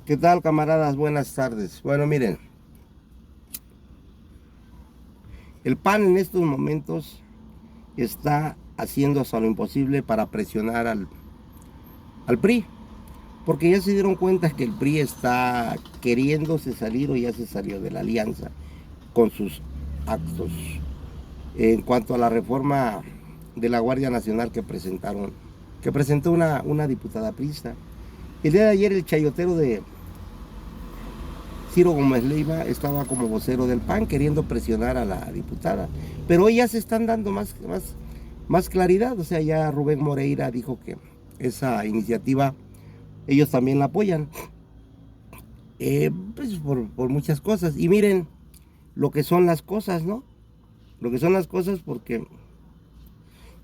¿Qué tal, camaradas? Buenas tardes. Bueno, miren, el PAN en estos momentos está haciendo hasta lo imposible para presionar al PRI, porque ya se dieron cuenta que el PRI está queriéndose salir o ya se salió de la alianza con sus actos en cuanto a la reforma de la Guardia Nacional que presentó una diputada priista. El día de ayer el chayotero de Ciro Gómez Leiva estaba como vocero del PAN queriendo presionar a la diputada. Pero hoy ya se están dando más claridad. O sea, ya Rubén Moreira dijo que esa iniciativa ellos también la apoyan. Pues por muchas cosas. Y miren lo que son las cosas, ¿no? Lo que son las cosas porque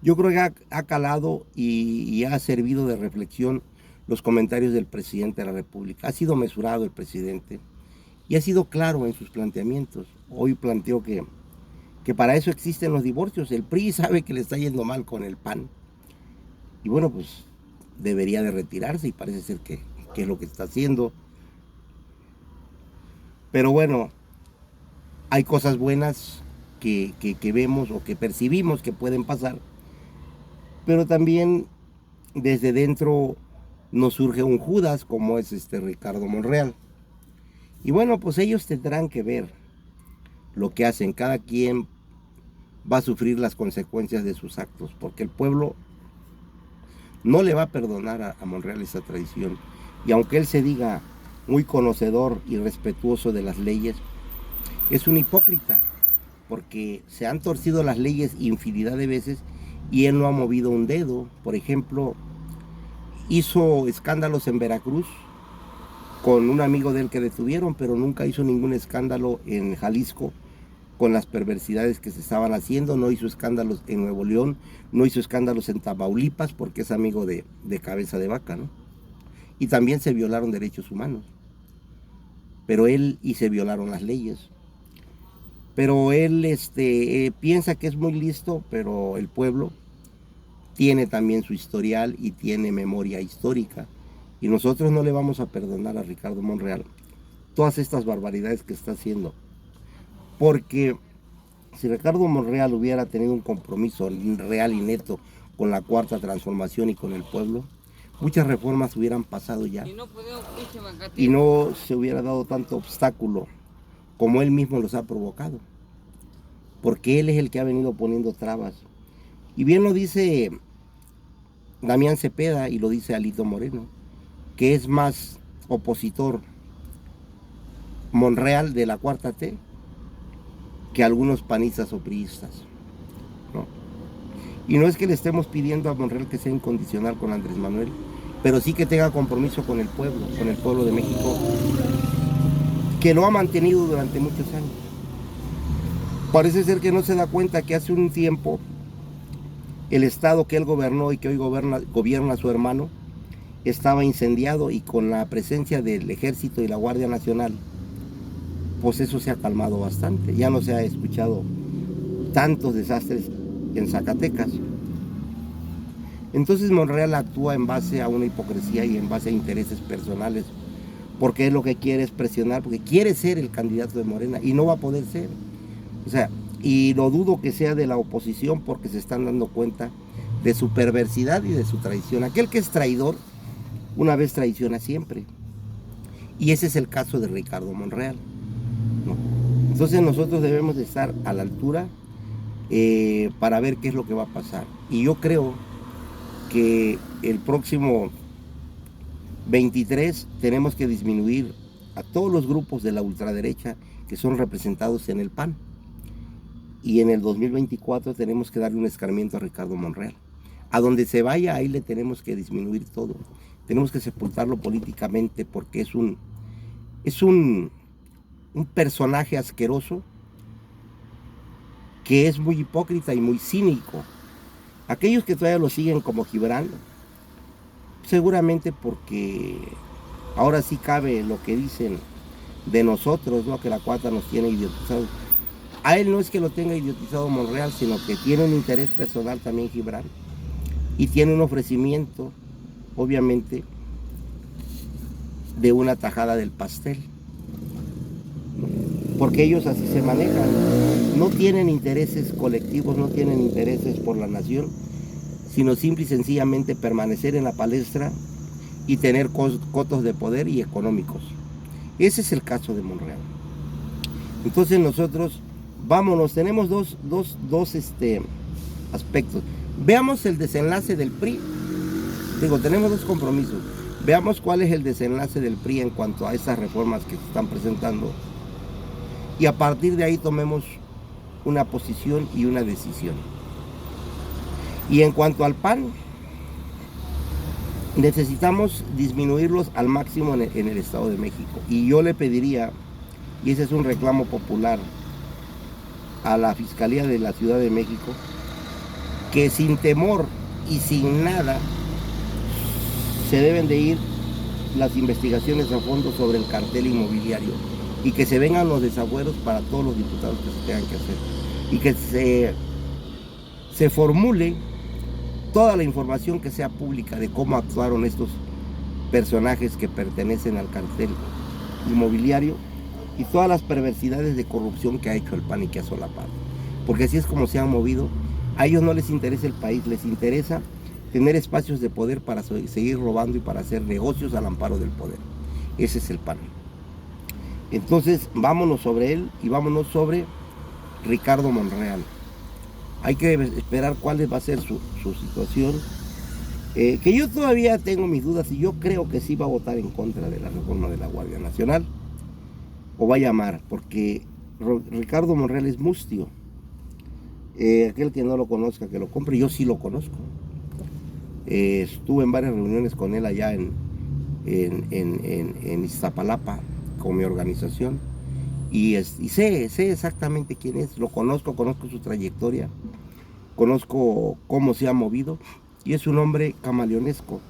yo creo que ha calado y ha servido de reflexión los comentarios del presidente de la República. Ha sido mesurado el presidente y ha sido claro en sus planteamientos. Hoy planteó que para eso existen los divorcios. El PRI sabe que le está yendo mal con el PAN. Y bueno, pues debería de retirarse y parece ser que es lo que está haciendo. Pero bueno, hay cosas buenas que vemos o que percibimos que pueden pasar. Pero también desde dentro nos surge un Judas como es Ricardo Monreal. Y bueno, pues ellos tendrán que ver lo que hacen. Cada quien va a sufrir las consecuencias de sus actos, porque el pueblo no le va a perdonar a Monreal esa traición. Y aunque él se diga muy conocedor y respetuoso de las leyes, es un hipócrita, porque se han torcido las leyes infinidad de veces y él no ha movido un dedo. Por ejemplo, hizo escándalos en Veracruz con un amigo de él que detuvieron, pero nunca hizo ningún escándalo en Jalisco con las perversidades que se estaban haciendo. No hizo escándalos en Nuevo León, no hizo escándalos en Tamaulipas porque es amigo de Cabeza de Vaca, ¿no? Y también se violaron derechos humanos, pero y se violaron las leyes. Pero él piensa que es muy listo, pero el pueblo tiene también su historial y tiene memoria histórica. Y nosotros no le vamos a perdonar a Ricardo Monreal todas estas barbaridades que está haciendo. Porque si Ricardo Monreal hubiera tenido un compromiso real y neto con la Cuarta Transformación y con el pueblo, muchas reformas hubieran pasado ya. Y no se hubiera dado tanto obstáculo como él mismo los ha provocado. Porque él es el que ha venido poniendo trabas. Y bien lo dice Damián Cepeda y lo dice Alito Moreno, que es más opositor Monreal de la Cuarta T que algunos panistas o priistas, ¿no? Y no es que le estemos pidiendo a Monreal que sea incondicional con Andrés Manuel, pero sí que tenga compromiso con el pueblo de México, que lo ha mantenido durante muchos años. Parece ser que no se da cuenta que hace un tiempo el estado que él gobernó y que hoy gobierna su hermano estaba incendiado, y con la presencia del Ejército y la Guardia Nacional, pues eso se ha calmado bastante. Ya no se ha escuchado tantos desastres en Zacatecas. Entonces Monreal actúa en base a una hipocresía y en base a intereses personales, porque él lo que quiere es presionar, porque quiere ser el candidato de Morena y no va a poder ser. O sea, y lo dudo que sea de la oposición, porque se están dando cuenta de su perversidad y de su traición. Aquel que es traidor, una vez traiciona siempre. Y ese es el caso de Ricardo Monreal, ¿no? Entonces nosotros debemos de estar a la altura para ver qué es lo que va a pasar. Y yo creo que el próximo 23 tenemos que disminuir a todos los grupos de la ultraderecha que son representados en el PAN. Y en el 2024 tenemos que darle un escarmiento a Ricardo Monreal. A donde se vaya, ahí le tenemos que disminuir todo. Tenemos que sepultarlo políticamente, porque es un personaje asqueroso que es muy hipócrita y muy cínico. Aquellos que todavía lo siguen como Gibran, seguramente porque ahora sí cabe lo que dicen de nosotros, ¿no? Que la Cuarta nos tiene idiotizados. A él no es que lo tenga idiotizado Monreal, sino que tiene un interés personal también Gibran, y tiene un ofrecimiento, obviamente, de una tajada del pastel, porque ellos así se manejan, no tienen intereses colectivos, no tienen intereses por la nación, sino simple y sencillamente permanecer en la palestra y tener cotos de poder y económicos. Ese es el caso de Monreal. Entonces nosotros, vámonos, tenemos dos aspectos. Veamos el desenlace del PRI. Digo, tenemos dos compromisos. Veamos cuál es el desenlace del PRI en cuanto a estas reformas que se están presentando. Y a partir de ahí tomemos una posición y una decisión. Y en cuanto al PAN, necesitamos disminuirlos al máximo en el Estado de México. Y yo le pediría, y ese es un reclamo popular, a la Fiscalía de la Ciudad de México, que sin temor y sin nada se deben de ir las investigaciones a fondo sobre el cartel inmobiliario y que se vengan los desafueros para todos los diputados que se tengan que hacer y que se formule toda la información que sea pública de cómo actuaron estos personajes que pertenecen al cartel inmobiliario y todas las perversidades de corrupción que ha hecho el PAN y que ha solapado. Porque así es como se han movido. A ellos no les interesa el país, les interesa tener espacios de poder para seguir robando y para hacer negocios al amparo del poder. Ese es el PAN. Entonces, vámonos sobre él y vámonos sobre Ricardo Monreal. Hay que esperar cuál va a ser su situación. Que yo todavía tengo mis dudas y yo creo que sí va a votar en contra de la reforma de la Guardia Nacional. O va a llamar, porque Ricardo Monreal es mustio. Aquel que no lo conozca, que lo compre, yo sí lo conozco. Estuve en varias reuniones con él allá en Iztapalapa con mi organización y sé exactamente quién es, lo conozco su trayectoria, conozco cómo se ha movido y es un hombre camaleonesco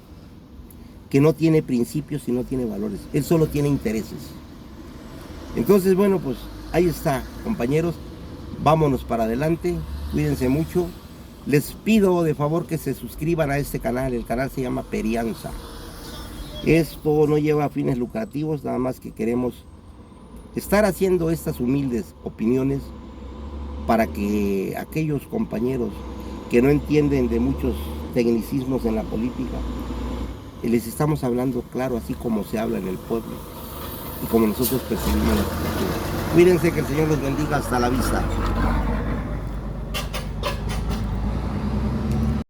que no tiene principios y no tiene valores, él solo tiene intereses. Entonces, bueno, pues ahí está, compañeros, vámonos para adelante, cuídense mucho. Les pido de favor que se suscriban a este canal, el canal se llama Perianza. Esto no lleva fines lucrativos, nada más que queremos estar haciendo estas humildes opiniones para que aquellos compañeros que no entienden de muchos tecnicismos en la política, les estamos hablando claro, así como se habla en el pueblo y como nosotros percibimos la cultura. Cuídense, que el Señor los bendiga, hasta la vista.